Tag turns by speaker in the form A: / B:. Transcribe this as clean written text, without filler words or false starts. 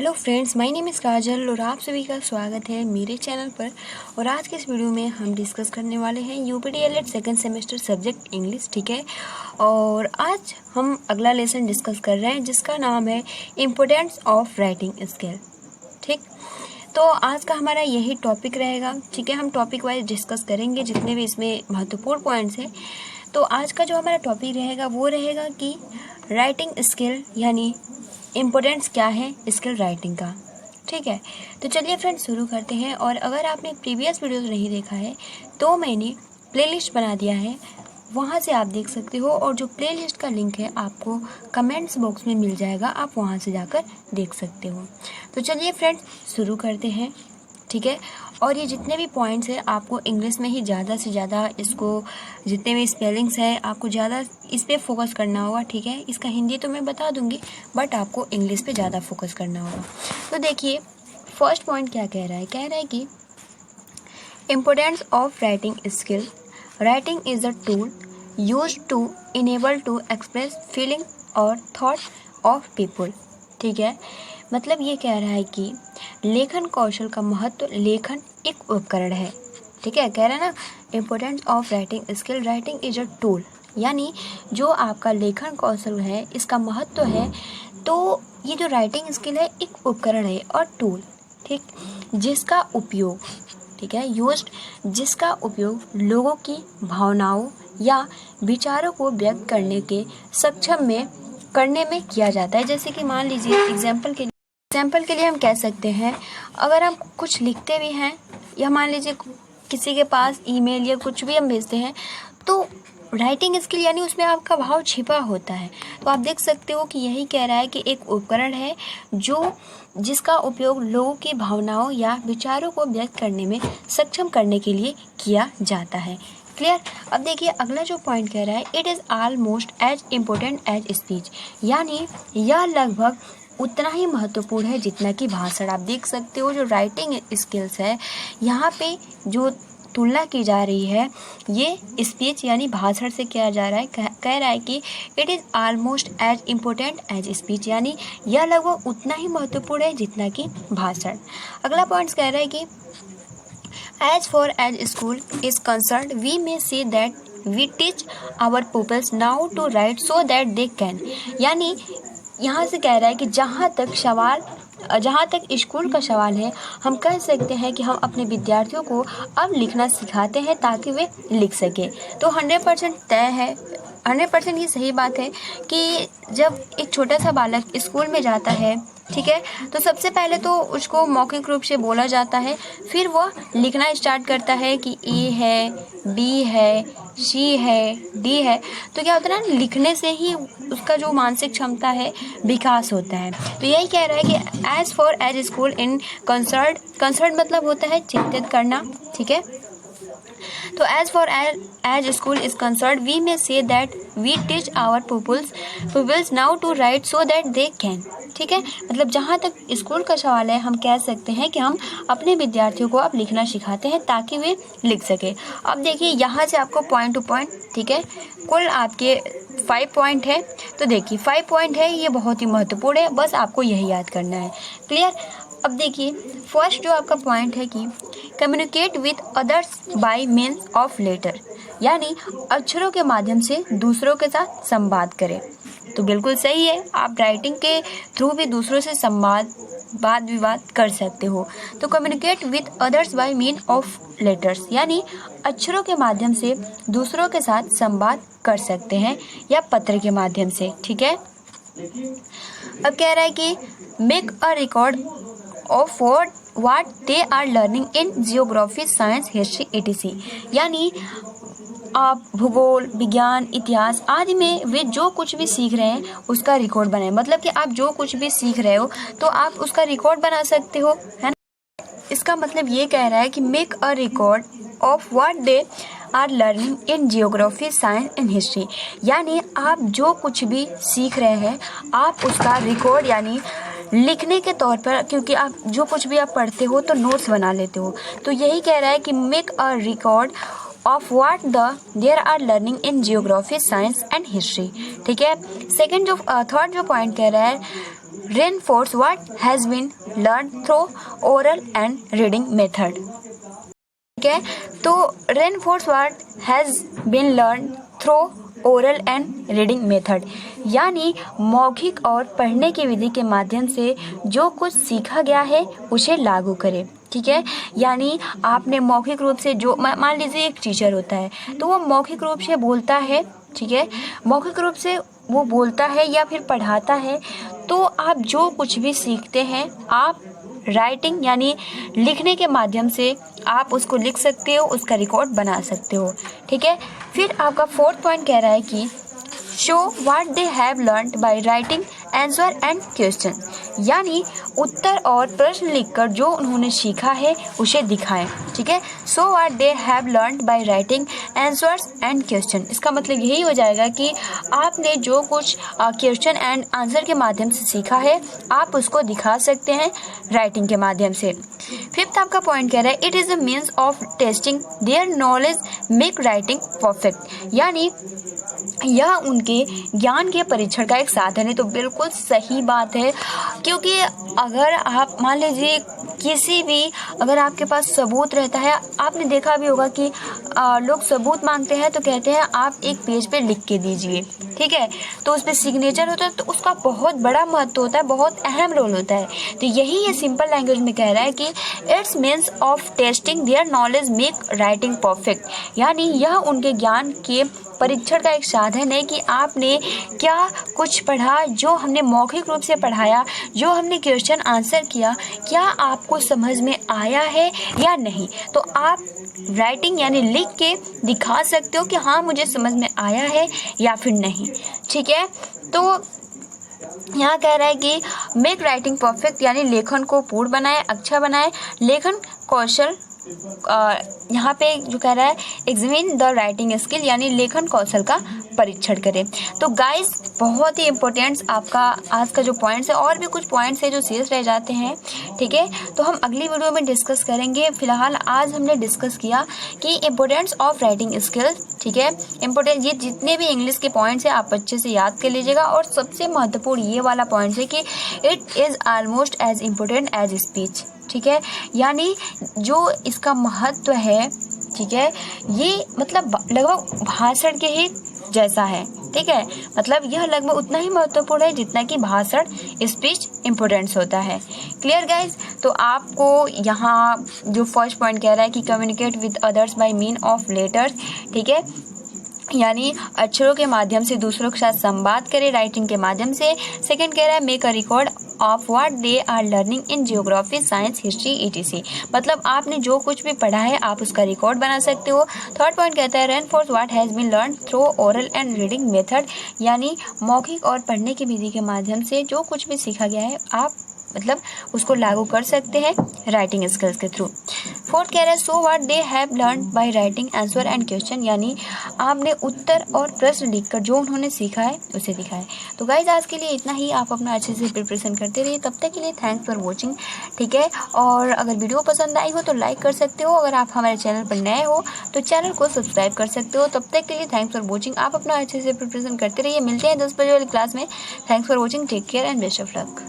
A: Hello friends, my name is Kajal और आप सभी का स्वागत है मेरे चैनल पर। और आज के इस वीडियो में हम डिस्कस करने वाले हैं यूपीडीएलएड सेकंड सेमेस्टर सब्जेक्ट इंग्लिश, ठीक है। और आज हम अगला लेसन डिस्कस कर रहे हैं जिसका नाम है इम्पोर्टेंस ऑफ राइटिंग स्किल, ठीक। तो आज का हमारा यही टॉपिक रहेगा, ठीक है। हम टॉपिक वाइज डिस्कस करेंगे जितने भी इसमें महत्वपूर्ण पॉइंट्स हैं। तो आज का जो हमारा टॉपिक रहेगा वो रहेगा कि राइटिंग स्किल यानी इम्पोर्टेंस क्या है स्किल राइटिंग का, ठीक है। तो चलिए फ्रेंड्स शुरू करते हैं। और अगर आपने प्रीवियस वीडियोस नहीं देखा है तो मैंने प्लेलिस्ट बना दिया है, वहाँ से आप देख सकते हो। और जो प्लेलिस्ट का लिंक है आपको कमेंट्स बॉक्स में मिल जाएगा, आप वहाँ से जाकर देख सकते हो। तो चलिए फ्रेंड्स शुरू करते हैं, ठीक है। और ये जितने भी पॉइंट्स हैं आपको इंग्लिश में ही ज़्यादा से ज़्यादा इसको, जितने भी स्पेलिंग्स हैं आपको ज़्यादा इस पर फोकस करना होगा, ठीक है। इसका हिंदी तो मैं बता दूंगी बट आपको इंग्लिश पे ज़्यादा फोकस करना होगा। तो देखिए फर्स्ट पॉइंट क्या कह रहा है, कि importance of writing skill. Writing is a tool use to enable to express feeling और थॉट ऑफ पीपल, ठीक है। मतलब ये कह रहा है कि लेखन कौशल का महत्व, लेखन एक उपकरण है, ठीक है। कह रहा है ना importance of writing skill, writing is a tool, यानी जो आपका लेखन कौशल है इसका महत्व है। तो ये जो राइटिंग स्किल है एक उपकरण है और टूल, ठीक, जिसका उपयोग, ठीक है, यूज्ड, जिसका उपयोग लोगों की भावनाओं या विचारों को व्यक्त करने में किया जाता है। जैसे कि मान लीजिए एग्जाम्पल के लिए हम कह सकते हैं, अगर हम कुछ लिखते भी हैं या मान लीजिए किसी के पास ईमेल या कुछ भी हम भेजते हैं तो राइटिंग स्किल यानी उसमें आपका भाव छिपा होता है। तो आप देख सकते हो कि यही कह रहा है कि एक उपकरण है जिसका उपयोग लोगों की भावनाओं या विचारों को व्यक्त करने में सक्षम करने के लिए किया जाता है। क्लियर। अब देखिए अगला जो पॉइंट कह रहा है, it is almost as important as speech, यानी यह लगभग उतना ही महत्वपूर्ण है जितना कि भाषण। आप देख सकते हो जो राइटिंग स्किल्स है यहाँ पे जो तुलना की जा रही है ये स्पीच यानी भाषण से किया जा रहा है। कह रहा है कि it is almost as important as speech, यानी यह लगभग उतना ही महत्वपूर्ण है जितना कि भाषण। अगला पॉइंट कह रहा है कि as far as school is concerned, we may say that we teach our pupils now to write so that they can, यानी यहाँ से कह रहा है कि जहाँ तक स्कूल का सवाल है, हम कह सकते हैं कि हम अपने विद्यार्थियों को अब लिखना सिखाते हैं ताकि वे लिख सके। तो 100% तय है, 100% ये सही बात है कि जब एक छोटा सा बालक स्कूल में जाता है, ठीक है, तो सबसे पहले तो उसको मौखिक रूप से बोला जाता है, फिर वह लिखना स्टार्ट करता है कि ए है, बी है, सी है, डी है। तो क्या होता है ना, लिखने से ही उसका जो मानसिक क्षमता है विकास होता है। तो यही कह रहा है कि as for as school in concern मतलब होता है चिंतित करना, ठीक है। तो as far as school is concerned, we may say that we teach our pupils now to write so that they can, ठीक है। मतलब जहाँ तक स्कूल का सवाल है हम कह सकते हैं कि हम अपने विद्यार्थियों को अब लिखना सिखाते हैं ताकि वे लिख सके। अब देखिए यहाँ से आपको पॉइंट टू पॉइंट, ठीक है, कुल आपके 5 पॉइंट है। तो देखिए 5 पॉइंट है, ये बहुत ही महत्वपूर्ण है, बस आपको यही याद करना है। क्लियर। अब देखिए फर्स्ट जो आपका पॉइंट है कि communicate with others by means of letter, यानी अक्षरों के माध्यम से दूसरों के साथ संवाद करें। तो बिल्कुल सही है, आप राइटिंग के थ्रू भी दूसरों से वाद विवाद कर सकते हो। तो communicate with others by mean of letters, यानी अक्षरों के माध्यम से दूसरों के साथ संवाद कर सकते हैं या पत्र के माध्यम से, ठीक है। अब कह रहा है कि make a record of what they are learning in geography, science, history, etc. यानी आप भूगोल, विज्ञान, इतिहास आदि में वे जो कुछ भी सीख रहे हैं उसका रिकॉर्ड बनाएं। मतलब कि आप जो कुछ भी सीख रहे हो तो आप उसका रिकॉर्ड बना सकते हो, है ना। इसका मतलब ये कह रहा है कि make a record of what they are learning in geography, science and history, यानी आप जो कुछ भी सीख रहे हैं आप उसका रिकॉर्ड यानी लिखने के तौर पर, क्योंकि आप जो कुछ भी आप पढ़ते हो तो नोट्स बना लेते हो। तो यही कह रहा है कि make a record of what there are learning in geography, science and history, ठीक है। थर्ड जो पॉइंट कह रहा है, reinforce what has been learned through oral and reading method. ठीक है, तो reinforce what has been learned through oral and reading method, यानी मौखिक और पढ़ने की विधि के माध्यम से जो कुछ सीखा गया है उसे लागू करें। ठीक है, यानी आपने मौखिक रूप से जो मान लीजिए एक टीचर होता है तो वो मौखिक रूप से बोलता है। ठीक है, मौखिक रूप से वो बोलता है या फिर पढ़ाता है, तो आप जो कुछ भी सीखते हैं आप राइटिंग यानी लिखने के माध्यम से आप उसको लिख सकते हो, उसका रिकॉर्ड बना सकते हो। ठीक है, फिर आपका 4th पॉइंट कह रहा है कि show what they have learned by writing answer and question, यानी उत्तर और प्रश्न लिखकर जो उन्होंने सीखा है उसे दिखाएं। ठीक है, so what they have learned by writing answers and question, इसका मतलब यही हो जाएगा कि आपने जो कुछ क्वेश्चन एंड आंसर के माध्यम से सीखा है आप उसको दिखा सकते हैं राइटिंग के माध्यम से। 5th आपका पॉइंट कह रहा है it is a means of testing their knowledge make writing perfect, यानी यह उनके ज्ञान के परीक्षण का एक साधन है। तो बिल्कुल सही बात है, क्योंकि अगर आप मान लीजिए किसी भी अगर आपके पास सबूत रहता है, आपने देखा भी होगा कि लोग सबूत मांगते हैं तो कहते हैं आप एक पेज पे लिख के दीजिए। ठीक है, तो उस पर सिग्नेचर होता है, तो उसका बहुत बड़ा महत्व होता है, बहुत अहम रोल होता है। तो यही ये सिंपल लैंग्वेज में कह रहा है कि it's means of testing their knowledge make writing perfect, यानी यह उनके ज्ञान के परीक्षण का एक साधन है कि आपने क्या कुछ पढ़ा, जो हमने मौखिक रूप से पढ़ाया, जो हमने क्वेश्चन आंसर किया, क्या आपको समझ में आया है या नहीं। तो आप राइटिंग यानी लिख के दिखा सकते हो कि हाँ मुझे समझ में आया है या फिर नहीं। ठीक है, तो यहाँ कह रहा है कि मेक राइटिंग परफेक्ट, यानी लेखन को पूर्ण बनाए, अच्छा बनाए, लेखन कौशल यहाँ पे जो कह रहा है एग्जामिन द राइटिंग स्किल, यानी लेखन कौशल का परीक्षण करें। तो गाइस बहुत ही इम्पोर्टेंट्स आपका आज का जो पॉइंट्स है, और भी कुछ पॉइंट्स है जो शेष रह जाते हैं। ठीक है, तो हम अगली वीडियो में डिस्कस करेंगे। फिलहाल आज हमने डिस्कस किया कि इम्पोर्टेंस ऑफ राइटिंग स्किल्स। ठीक है, इम्पोर्टेंट ये जितने भी इंग्लिश के पॉइंट्स हैं आप अच्छे से याद कर लीजिएगा, और सबसे महत्वपूर्ण ये वाला पॉइंट है कि it is almost as important as speech. ठीक है, यानी जो इसका महत्व है, ठीक है, ये मतलब लगभग भाषण के ही जैसा है। ठीक है, मतलब यह लगभग उतना ही महत्वपूर्ण है जितना कि भाषण स्पीच इम्पोर्टेंस होता है। क्लियर गाइज, तो आपको यहाँ जो फर्स्ट पॉइंट कह रहा है कि communicate with others by mean of letters. ठीक है, यानी अक्षरों के माध्यम से दूसरों के साथ संवाद करें राइटिंग के माध्यम से। सेकंड कह रहा है make a record of what they are learning in geography, science, history etc, मतलब आपने जो कुछ भी पढ़ा है आप उसका रिकॉर्ड बना सकते हो। थर्ड पॉइंट कहता है reinforce what has been learn through oral and reading method, यानी मौखिक और पढ़ने की विधि के माध्यम से जो कुछ भी सीखा गया है आप मतलब उसको लागू कर सकते हैं राइटिंग स्किल्स के थ्रू। फोर्थ कह रहा है so what they have learn by writing answer and question, यानी आपने उत्तर और प्रश्न लिखकर जो उन्होंने सीखा है उसे दिखाया। तो गाइज आज के लिए इतना ही, आप अपना अच्छे से प्रिपरेशन करते रहिए। तब तक के लिए थैंक्स फॉर वॉचिंग। ठीक है, और अगर वीडियो पसंद आई हो तो लाइक कर सकते हो, अगर आप हमारे चैनल पर नए हो तो चैनल को सब्सक्राइब कर सकते हो। तब तक के लिए थैंक्स फॉर वॉचिंग, आप अपना अच्छे से प्रिपरेशन करते रहिए। मिलते हैं 10 बजे वाली क्लास में। Thanks for watching, take care and best of luck.